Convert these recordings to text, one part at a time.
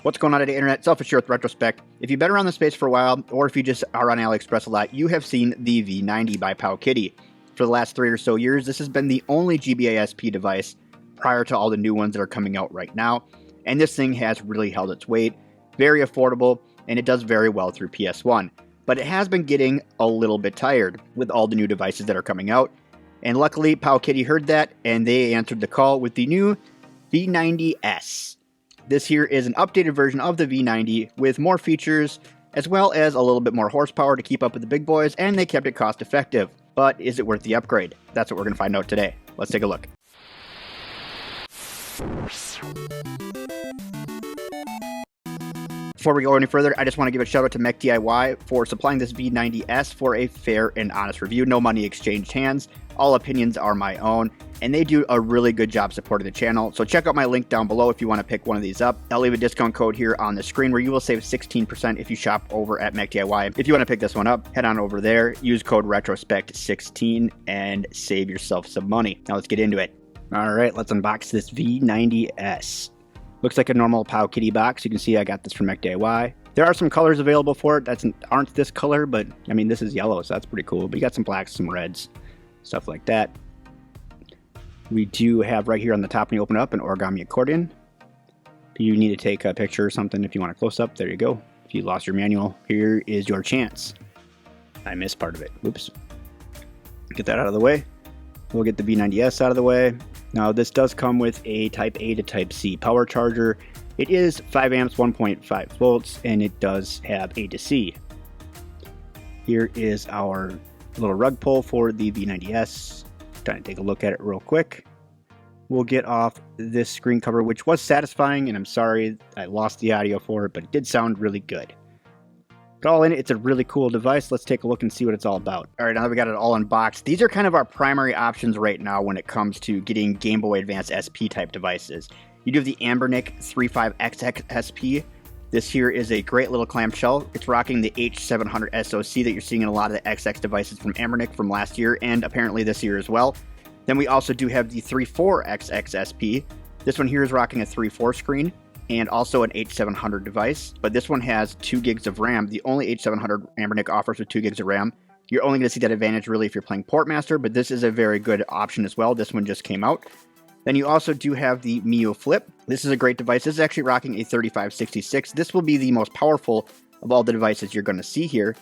What's going on today, Internet? Selfish here with Retrospect. If you've been around the space for a while, or if you just are on AliExpress a lot, you have seen the V90 by Powkiddy. For the last 3 or so years, this has been the only GBA SP device prior to all the new ones that are coming out right now, and this thing has really held its weight. Very affordable, and it does very well through PS1. But it has been getting a little bit tired with all the new devices that are coming out, and luckily Powkiddy heard that, and they answered the call with the new V90S. This here is an updated version of the V90 with more features, as well as a little bit more horsepower to keep up with the big boys, and they kept it cost effective. But is it worth the upgrade? That's what we're going to find out today. Let's take a look. Before we go any further, I just want to give a shout out to Mech DIY for supplying this V90S for a fair and honest review. No money exchanged hands. All opinions are my own, and they do a really good job supporting the channel. So check out my link down below if you want to pick one of these up. I'll leave a discount code here on the screen where you will save 16% if you shop over at Mech DIY. If you want to pick this one up, head on over there, use code RETROSPECT16 and save yourself some money. Now let's get into it. All right, let's unbox this V90S. Looks like a normal Powkiddy box. You can see I got this from Mech DIY. There are some colors available for it that aren't this color, but I mean, this is yellow, so that's pretty cool. But you got some blacks, some reds, stuff like that. We do have right here on the top when you open it up an origami accordion. If you need to take a picture or something, if you want a close-up, there you go. If you lost your manual, here is your chance. I missed part of it. Oops. Get that out of the way. We'll get the V90S out of the way. Now this does come with a Type A to Type C power charger. It is 5 amps, 1.5 volts, and it does have A to C. Here is our little rug pull for the V90S. Trying to take a look at it real quick. We'll get off this screen cover, which was satisfying, and I'm sorry I lost the audio for it, but it did sound really good. But all in it, it's a really cool device. Let's take a look and see what it's all about. All right, now that we got it all unboxed, these are kind of our primary options right now when it comes to getting Game Boy Advance SP type devices. You do have the Anbernic 35XX SP. This here is a great little clamshell. It's rocking the H700 SoC that you're seeing in a lot of the XX devices from Anbernic from last year and apparently this year as well. Then we also do have the 34XX SP. This one here is rocking a 3.4 screen and also an H700 device, but this one has 2 gigs of RAM. The only H700 Anbernic offers with 2 gigs of RAM. You're only going to see that advantage really if you're playing Portmaster, but this is a very good option as well. This one just came out. Then you also do have the Mio Flip. This is a great device. This is actually rocking a 3566. This will be the most powerful of all the devices you're going to see here,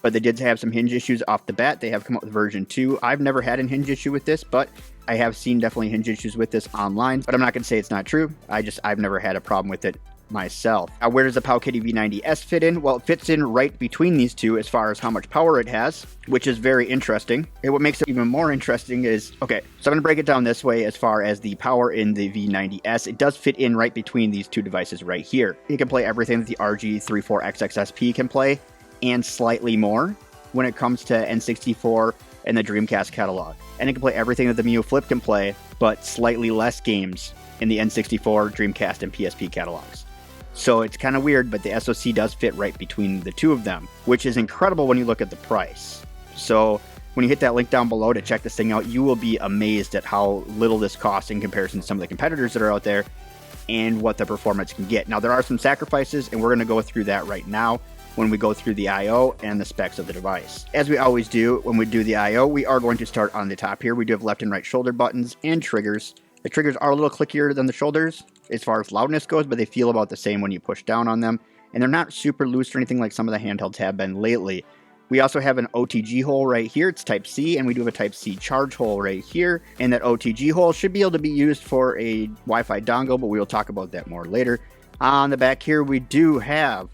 but they did have some hinge issues off the bat. They have come up with version 2. I've never had a hinge issue with this, but I have seen definitely hinge issues with this online, but I'm not going to say it's not true. I've never had a problem with it myself. Now, where does the Powkiddy V90S fit in? Well, it fits in right between these two as far as how much power it has, which is very interesting. And what makes it even more interesting is, okay, so I'm going to break it down this way as far as the power in the V90S. It does fit in right between these two devices right here. You can play everything that the RG34XXSP can play and slightly more when it comes to N64 and the Dreamcast catalog. And it can play everything that the Mio Flip can play, but slightly less games in the N64, Dreamcast, and PSP catalogs. So it's kind of weird, but the SoC does fit right between the two of them, which is incredible when you look at the price. So when you hit that link down below to check this thing out, you will be amazed at how little this costs in comparison to some of the competitors that are out there and what the performance can get. Now, there are some sacrifices, and we're going to go through that right now when we go through the I/O and the specs of the device. As we always do when we do the I/O, we are going to start on the top here. We do have left and right shoulder buttons and triggers. The triggers are a little clickier than the shoulders as far as loudness goes, but they feel about the same when you push down on them. And they're not super loose or anything like some of the handhelds have been lately. We also have an OTG hole right here. It's Type C, and we do have a Type C charge hole right here. And that OTG hole should be able to be used for a Wi-Fi dongle, but we will talk about that more later. On the back here, we do have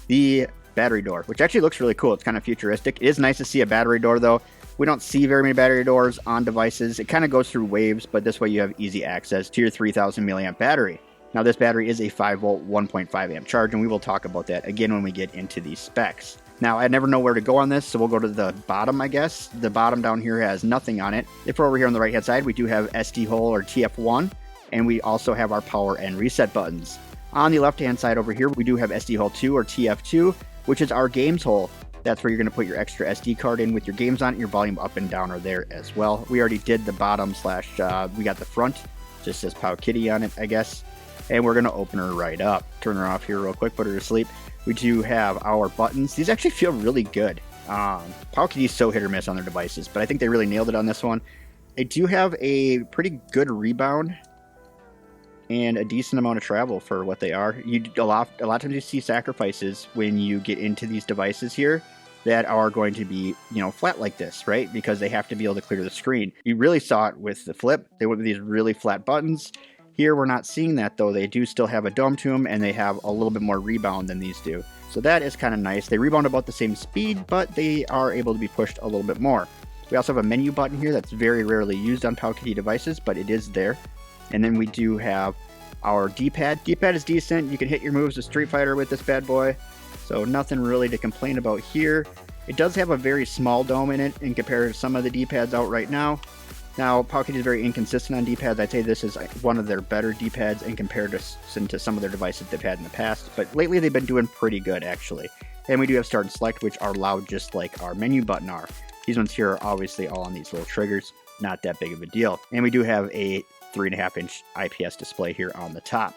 the battery door, which actually looks really cool. It's kind of futuristic. It is nice to see a battery door, though. We don't see very many battery doors on devices. It kind of goes through waves, but this way you have easy access to your 3000 milliamp battery. Now, this battery is a 5 volt, 1.5 amp charge, and we will talk about that again when we get into these specs. Now, I never know where to go on this, so we'll go to the bottom, I guess. The bottom down here has nothing on it. If we're over here on the right-hand side, we do have SD hole or TF1, and we also have our power and reset buttons. On the left-hand side over here, we do have SD hole 2 or TF2, which is our games hole. That's where you're going to put your extra SD card in with your games on it. Your volume up and down are there as well. We already did the bottom slash, we got the front. Just says Powkiddy on it, I guess. and we're going to open her right up. Turn her off here real quick, put her to sleep. We do have our buttons. These actually feel really good. Powkiddy is so hit or miss on their devices, but I think they really nailed it on this one. They do have a pretty good rebound and a decent amount of travel for what they are. A lot of times you see sacrifices when you get into these devices here that are going to be, flat like this, right? Because they have to be able to clear the screen. You really saw it with the Flip. They went with these really flat buttons. Here we're not seeing that though. They do still have a dome to them, and they have a little bit more rebound than these do. So that is kind of nice. They rebound about the same speed, but they are able to be pushed a little bit more. We also have a menu button here that's very rarely used on Powkiddy devices, but it is there. And then we do have our D-pad. D-pad is decent. You can hit your moves with Street Fighter with this bad boy. So nothing really to complain about here. It does have a very small dome in it in comparison to some of the D-pads out right now. Now, Powkiddy is very inconsistent on D-pads. I'd say this is one of their better D-pads in comparison to some of their devices they've had in the past. But lately they've been doing pretty good, actually. And we do have Start and Select, which are loud just like our menu button are. These ones here are obviously all on these little triggers. Not that big of a deal. And we do have a 3.5-inch IPS display here on the top,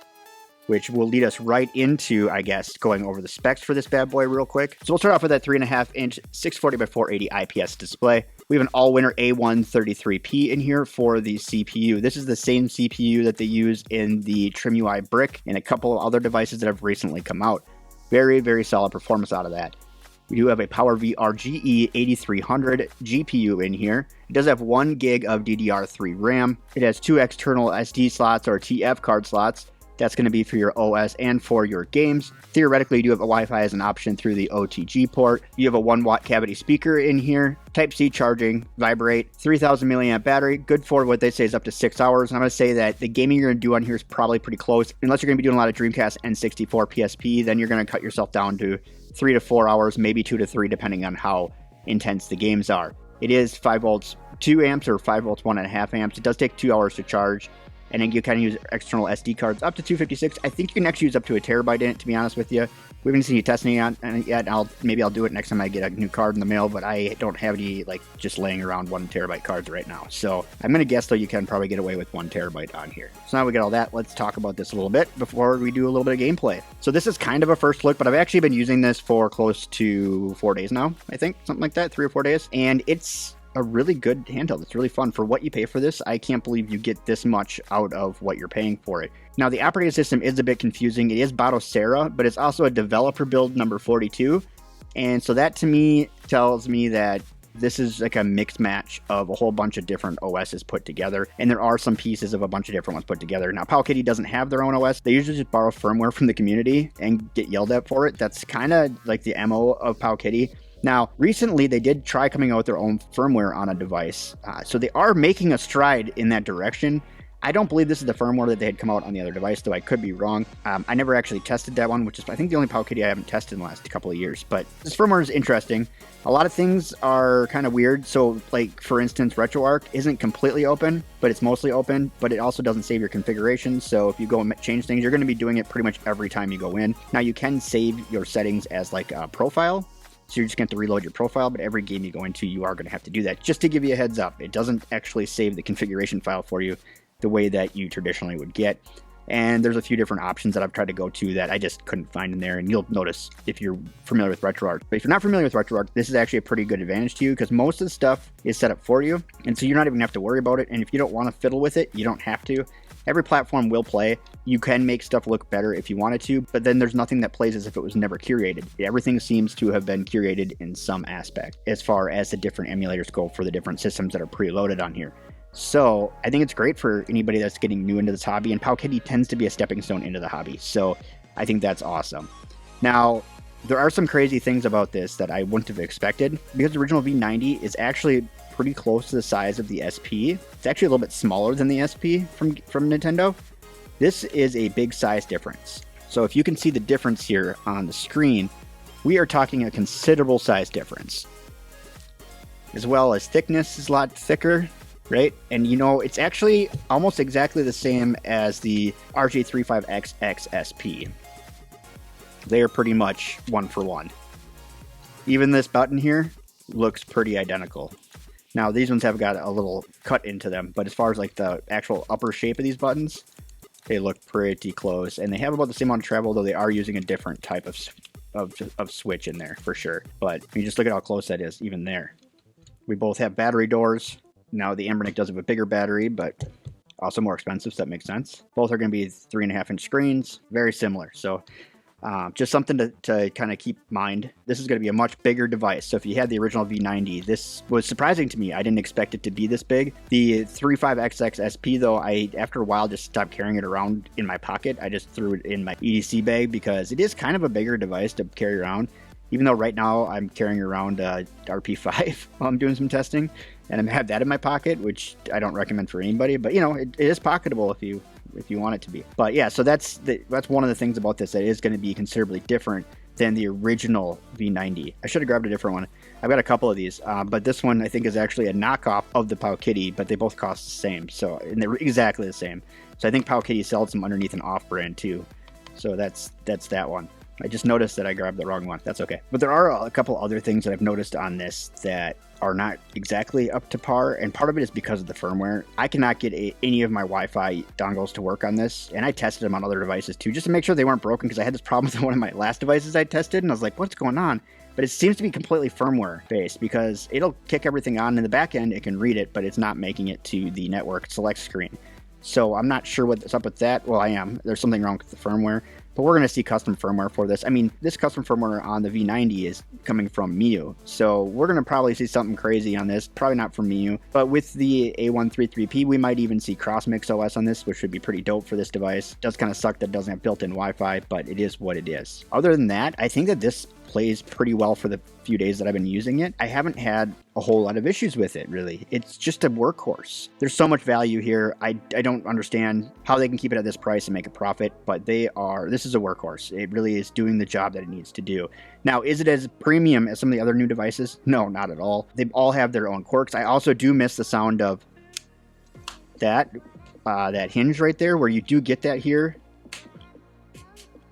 which will lead us right into, I guess, going over the specs for this bad boy real quick. So we'll start off with that 3.5-inch 640x480 IPS display. We have an Allwinner A133P in here for the CPU. This is the same CPU that they use in the TrimUI Brick and a couple of other devices that have recently come out. Very, very solid performance out of that. We do have a PowerVR GE8300 GPU in here. It does have 1 gig of DDR3 RAM. It has 2 external SD slots or TF card slots. That's going to be for your OS and for your games. Theoretically, you do have a Wi-Fi as an option through the OTG port. You have a 1-watt cavity speaker in here, Type-C charging, Vibrate, 3000 milliamp battery, good for what they say is up to 6 hours. And I'm going to say that the gaming you're going to do on here is probably pretty close. Unless you're going to be doing a lot of Dreamcast N64 PSP, then you're going to cut yourself down to 3 to 4 hours, maybe 2 to 3, depending on how intense the games are. It is 5 volts 2 amps or 5 volts 1.5 amps. It does take 2 hours to charge. And then you kind of use external SD cards up to 256. I think you can actually use up to a terabyte in it, to be honest with you. We haven't seen you testing it yet. Maybe I'll do it next time I get a new card in the mail, but I don't have any just laying around 1 terabyte cards right now. So I'm going to guess though you can probably get away with 1 terabyte on here. So now we got all that. Let's talk about this a little bit before we do a little bit of gameplay. So this is kind of a first look, but I've actually been using this for close to 4 days now, I think, something like that, 3 or 4 days. And it's a really good handheld. It's really fun. For what you pay for this, I can't believe you get this much out of what you're paying for it. Now, the operating system is a bit confusing. It is Batocera, but it's also a developer build number 42. And so that to me tells me that this is like a mixed match of a whole bunch of different OSs put together. And there are some pieces of a bunch of different ones put together. Now, Powkiddy doesn't have their own OS. They usually just borrow firmware from the community and get yelled at for it. That's kind of like the MO of Powkiddy. Now, recently, they did try coming out with their own firmware on a device. So they are making a stride in that direction. I don't believe this is the firmware that they had come out on the other device, though I could be wrong. I never actually tested that one, which is, I think, the only Powkiddy I haven't tested in the last couple of years. But this firmware is interesting. A lot of things are kind of weird. So, like, for instance, RetroArch isn't completely open, but it's mostly open. But it also doesn't save your configuration. So if you go and change things, you're going to be doing it pretty much every time you go in. Now, you can save your settings as, like, a profile. So you're just going to have to reload your profile, but every game you go into, you are going to have to do that. Just to give you a heads up, it doesn't actually save the configuration file for you the way that you traditionally would get. And there's a few different options that I've tried to go to that I just couldn't find in there. And you'll notice if you're familiar with RetroArch. But if you're not familiar with RetroArch, this is actually a pretty good advantage to you because most of the stuff is set up for you. And so you're not even going to have to worry about it. And if you don't want to fiddle with it, you don't have to. Every platform will play. You can make stuff look better if you wanted to, but then there's nothing that plays as if it was never curated. Everything seems to have been curated in some aspect as far as the different emulators go for the different systems that are preloaded on here. So I think it's great for anybody that's getting new into this hobby, and Powkiddy tends to be a stepping stone into the hobby. So I think that's awesome. Now, there are some crazy things about this that I wouldn't have expected because the original V90 is actually pretty close to the size of the SP. It's actually a little bit smaller than the SP from Nintendo. This is a big size difference. So if you can see the difference here on the screen, we are talking a considerable size difference. As well as thickness is a lot thicker, right? And you know, it's actually almost exactly the same as the RG35XX SP. They are pretty much one for one. Even this button here looks pretty identical. Now, these ones have got a little cut into them, but as far as like the actual upper shape of these buttons, they look pretty close, and they have about the same amount of travel, though they are using a different type of switch in there for sure. But you just look at how close that is, even there. We both have battery doors. Now the Ambernic does have a bigger battery, but also more expensive, so that makes sense. Both are going to be 3.5-inch screens, very similar. So just something to kind of keep in mind. This is going to be a much bigger device. So if you had the original V90, this was surprising to me. I didn't expect it to be this big. The 35XX SP, though, I after a while just stopped carrying it around in my pocket. I just threw it in my EDC bag because it is kind of a bigger device to carry around. Even though right now I'm carrying around RP5 while I'm doing some testing, and I have that in my pocket, which I don't recommend for anybody. But you know, it is pocketable if you want it to be. But yeah, so that's one of the things about this that is going to be considerably different than the original V90. I should have grabbed a different one. I've got a couple of these, but this one I think is actually a knockoff of the Powkiddy, but they both cost the same. So, and they're exactly the same. So I think Powkiddy sells them underneath an off-brand too. So that's that one. I just noticed that I grabbed the wrong one. That's okay. But there are a couple other things that I've noticed on this that are not exactly up to par, and part of it is because of the firmware. I cannot get any of my Wi-Fi dongles to work on this, and I tested them on other devices too, just to make sure they weren't broken, because I had this problem with one of my last devices I tested, and I was like, what's going on? But it seems to be completely firmware based, because it'll kick everything on in the back end, it can read it, but it's not making it to the network select screen. So I'm not sure what's up with that. Well, I am. There's something wrong with the firmware. But we're going to see custom firmware for this. I mean, this custom firmware on the V90 is coming from Miu. So we're going to probably see something crazy on this. Probably not from Miu. But with the A133P, we might even see cross-mix OS on this, which would be pretty dope for this device. It does kind of suck that it doesn't have built-in Wi-Fi, but it is what it is. Other than that, I think that this plays pretty well for the few days that I've been using it. I haven't had a whole lot of issues with it, really. It's just a workhorse. There's so much value here. I don't understand how they can keep it at this price and make a profit, but this is a workhorse. It really is doing the job that it needs to do. Now, is it as premium as some of the other new devices? No, not at all. They all have their own quirks. I also do miss the sound of that hinge right there, where you do get that here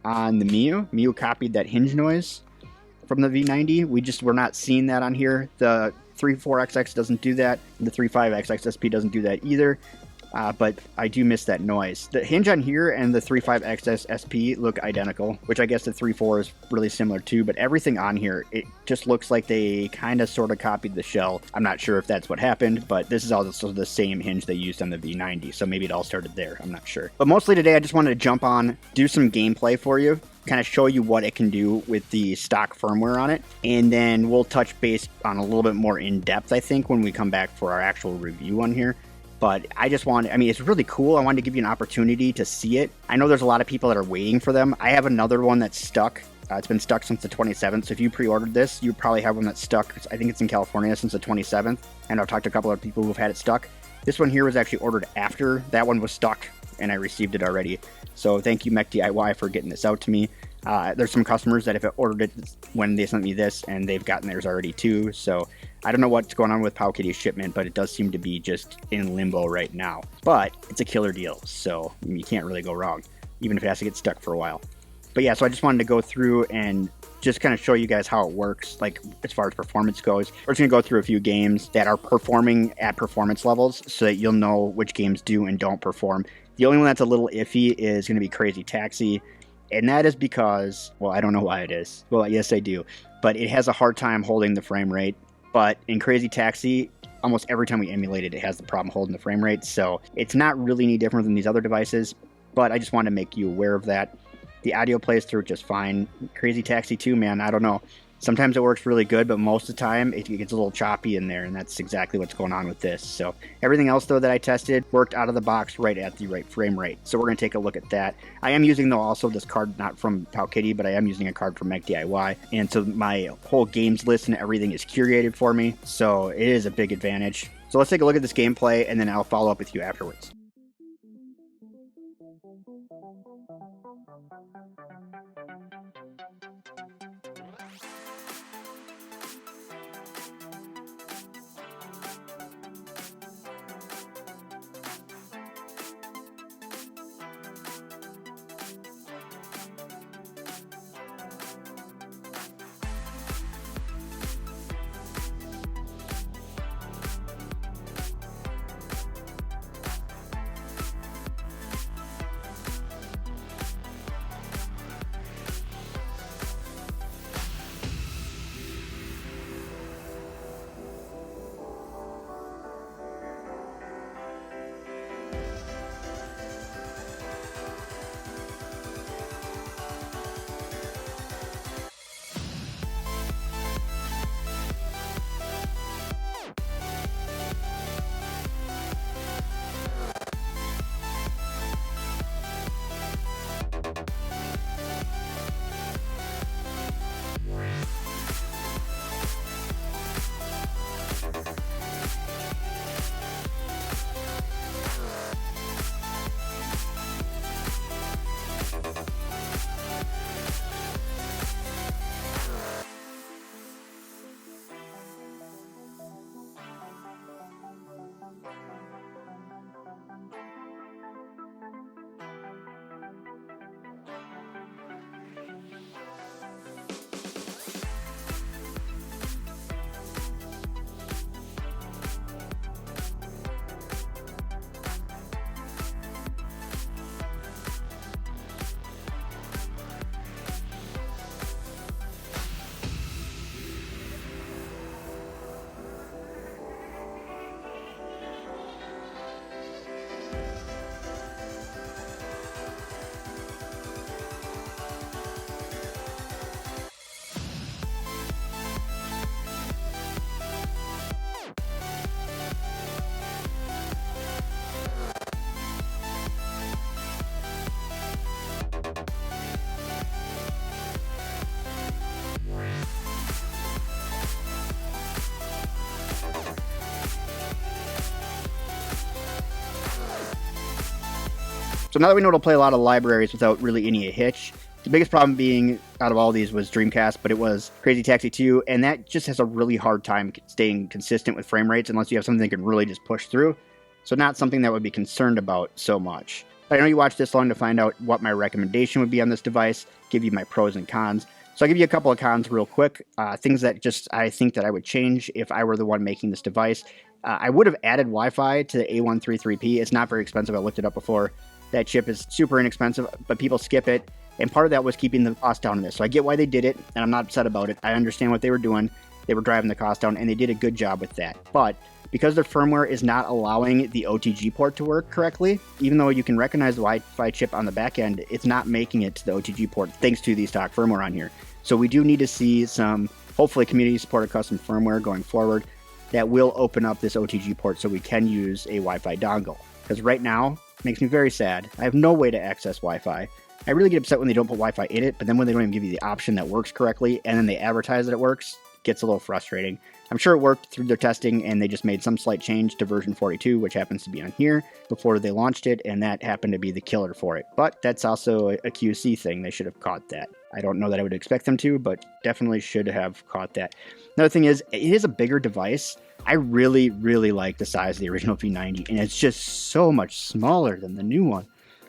on the Miu. Miu copied that hinge noise from the V90. We're not seeing that on here. The 34XX doesn't do that. The 35XX SP doesn't do that either. But I do miss that noise. The hinge on here and the 35XX SP look identical, which I guess the 34 is really similar too, but everything on here, it just looks like they kind of sort of copied the shell. I'm not sure if that's what happened, but this is also the same hinge they used on the V90, so maybe it all started there. I'm not sure. But mostly today, I just wanted to jump on, do some gameplay for you, kind of show you what it can do with the stock firmware on it, and then we'll touch base on a little bit more in depth, I think, when we come back for our actual review on here. But it's really cool. I wanted to give you an opportunity to see it. I know there's a lot of people that are waiting for them. I have another one that's stuck. It's been stuck since the 27th. So if you pre-ordered this, you probably have one that's stuck. I think it's in California since the 27th. And I've talked to a couple of people who've had it stuck. This one here was actually ordered after that one was stuck, and I received it already. So thank you, Mech DIY, for getting this out to me. There's some customers that have ordered it when they sent me this, and they've gotten theirs already too. So I don't know what's going on with Powkiddy's shipment, but it does seem to be just in limbo right now. But it's a killer deal, so you can't really go wrong, even if it has to get stuck for a while. But yeah, so I just wanted to go through and just kind of show you guys how it works, like as far as performance goes. We're just going to go through a few games that are performing at performance levels so that you'll know which games do and don't perform. The only one that's a little iffy is going to be Crazy Taxi. And that is because, well, I don't know why it is. Well, yes, I do. But it has a hard time holding the frame rate. But in Crazy Taxi, almost every time we emulate it, it has the problem holding the frame rate. So it's not really any different than these other devices. But I just wanted to make you aware of that. The audio plays through just fine. Crazy Taxi 2, man, I don't know. Sometimes it works really good, but most of the time it gets a little choppy in there, and that's exactly what's going on with this. So everything else, though, that I tested worked out of the box right at the right frame rate. So we're going to take a look at that. I am using, though, also this card, not from Powkiddy, but I am using a card from Mech DIY. And so my whole games list and everything is curated for me, so it is a big advantage. So let's take a look at this gameplay, and then I'll follow up with you afterwards. So now that we know it'll play a lot of libraries without really any hitch, the biggest problem being out of all these was Dreamcast, but it was Crazy Taxi 2, and that just has a really hard time staying consistent with frame rates unless you have something that can really just push through. So not something that would be concerned about so much. But I know you watched this long to find out what my recommendation would be on this device, give you my pros and cons. So I'll give you a couple of cons real quick, things that I think that I would change if I were the one making this device. I would have added Wi-Fi to the A133P. It's not very expensive. I looked it up before. That chip is super inexpensive, but people skip it. And part of that was keeping the cost down in this. So I get why they did it, and I'm not upset about it. I understand what they were doing. They were driving the cost down, and they did a good job with that. But because their firmware is not allowing the OTG port to work correctly, even though you can recognize the Wi-Fi chip on the back end, it's not making it to the OTG port thanks to the stock firmware on here. So we do need to see some, hopefully, community-supported custom firmware going forward that will open up this OTG port so we can use a Wi-Fi dongle. Because right now, it makes me very sad. I have no way to access Wi-Fi. I really get upset when they don't put Wi-Fi in it, but then when they don't even give you the option that works correctly, and then they advertise that it works, it gets a little frustrating. I'm sure it worked through their testing, and they just made some slight change to version 42, which happens to be on here, before they launched it, and that happened to be the killer for it. But that's also a QC thing. They should have caught that. I don't know that I would expect them to, but definitely should have caught that. Another thing is, it is a bigger device. I really, really like the size of the original V90, and it's just so much smaller than the new one.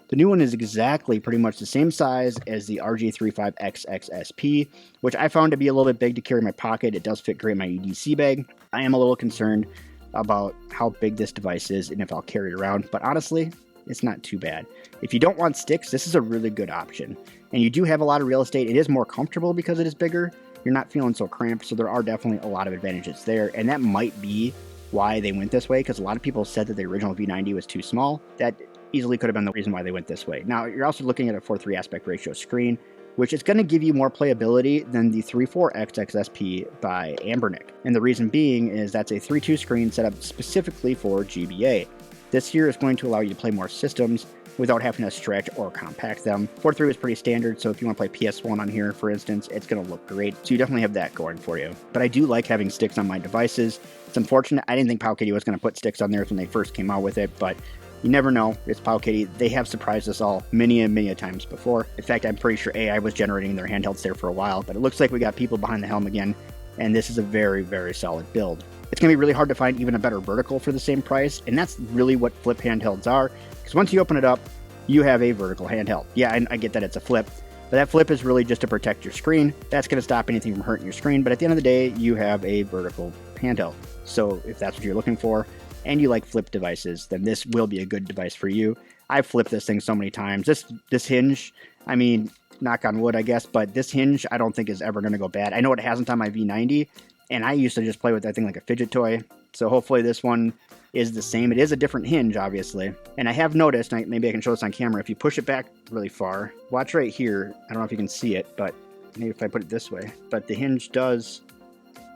The new one is exactly pretty much the same size as the RG35XXSP, which I found to be a little bit big to carry in my pocket. It does fit great in my EDC bag. I am a little concerned about how big this device is and if I'll carry it around, but honestly, it's not too bad. If you don't want sticks, this is a really good option. And you do have a lot of real estate. It is more comfortable because it is bigger. You're not feeling so cramped, so there are definitely a lot of advantages there, and that might be why they went this way, because a lot of people said that the original V90 was too small. That easily could have been the reason why they went this way. Now, you're also looking at a 4:3 aspect ratio screen, which is going to give you more playability than the 3.4 XXSP by Ambernick. And the reason being is that's a 3.2 screen set up specifically for GBA. This here is going to allow you to play more systems without having to stretch or compact them. 4.3 is pretty standard, so if you want to play PS1 on here, for instance, it's going to look great. So you definitely have that going for you. But I do like having sticks on my devices. It's unfortunate. I didn't think Powkiddy was going to put sticks on theirs when they first came out with it, but you never know. It's Powkiddy. They have surprised us all many and many times before. In fact, I'm pretty sure AI was generating their handhelds there for a while, but it looks like we got people behind the helm again, and this is a very, very solid build. It's going to be really hard to find even a better vertical for the same price, and that's really what flip handhelds are, because once you open it up, you have a vertical handheld. Yeah, I get that it's a flip, but that flip is really just to protect your screen. That's going to stop anything from hurting your screen, but at the end of the day, you have a vertical handheld. So if that's what you're looking for, and you like flip devices, then this will be a good device for you. I've flipped this thing so many times. This hinge, I mean, knock on wood, I guess, but this hinge I don't think is ever going to go bad. I know it hasn't on my V90, and I used to just play with that thing like a fidget toy, so hopefully this one is the same. It is a different hinge, obviously, and I have noticed, maybe I can show this on camera, if you push it back really far, watch right here, I don't know if you can see it, but maybe if I put it this way, but the hinge does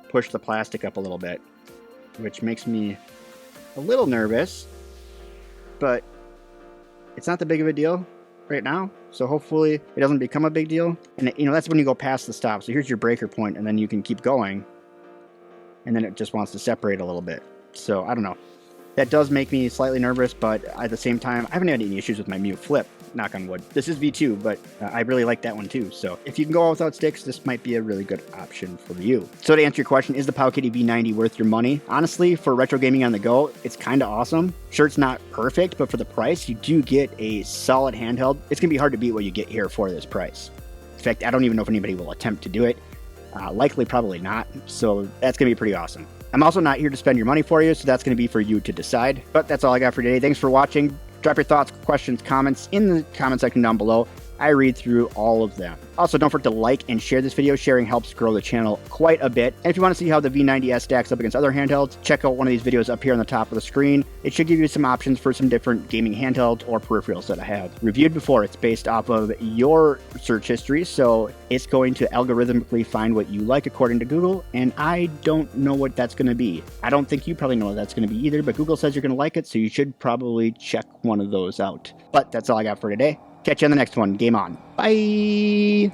push the plastic up a little bit, which makes me a little nervous, but it's not that big of a deal right now, so hopefully it doesn't become a big deal. And that's when you go past the stop. So here's your breaker point, and then you can keep going, and then it just wants to separate a little bit. So I don't know. That does make me slightly nervous, but at the same time, I haven't had any issues with my Mute Flip, knock on wood. This is V2, but I really like that one too. So if you can go all without sticks, this might be a really good option for you. So to answer your question, is the Powkiddy V90 worth your money? Honestly, for retro gaming on the go, it's kind of awesome. Sure, it's not perfect, but for the price, you do get a solid handheld. It's going to be hard to beat what you get here for this price. In fact, I don't even know if anybody will attempt to do it. Likely, probably not. So that's going to be pretty awesome. I'm also not here to spend your money for you, so that's going to be for you to decide. But that's all I got for today. Thanks for watching. Drop your thoughts, questions, comments in the comment section down below. I read through all of them. Also, don't forget to like and share this video. Sharing helps grow the channel quite a bit. And if you want to see how the V90S stacks up against other handhelds, check out one of these videos up here on the top of the screen. It should give you some options for some different gaming handhelds or peripherals that I have reviewed before. It's based off of your search history, so it's going to algorithmically find what you like according to Google, and I don't know what that's going to be. I don't think you probably know what that's going to be either, but Google says you're going to like it, so you should probably check one of those out. But that's all I got for today. Catch you on the next one. Game on. Bye!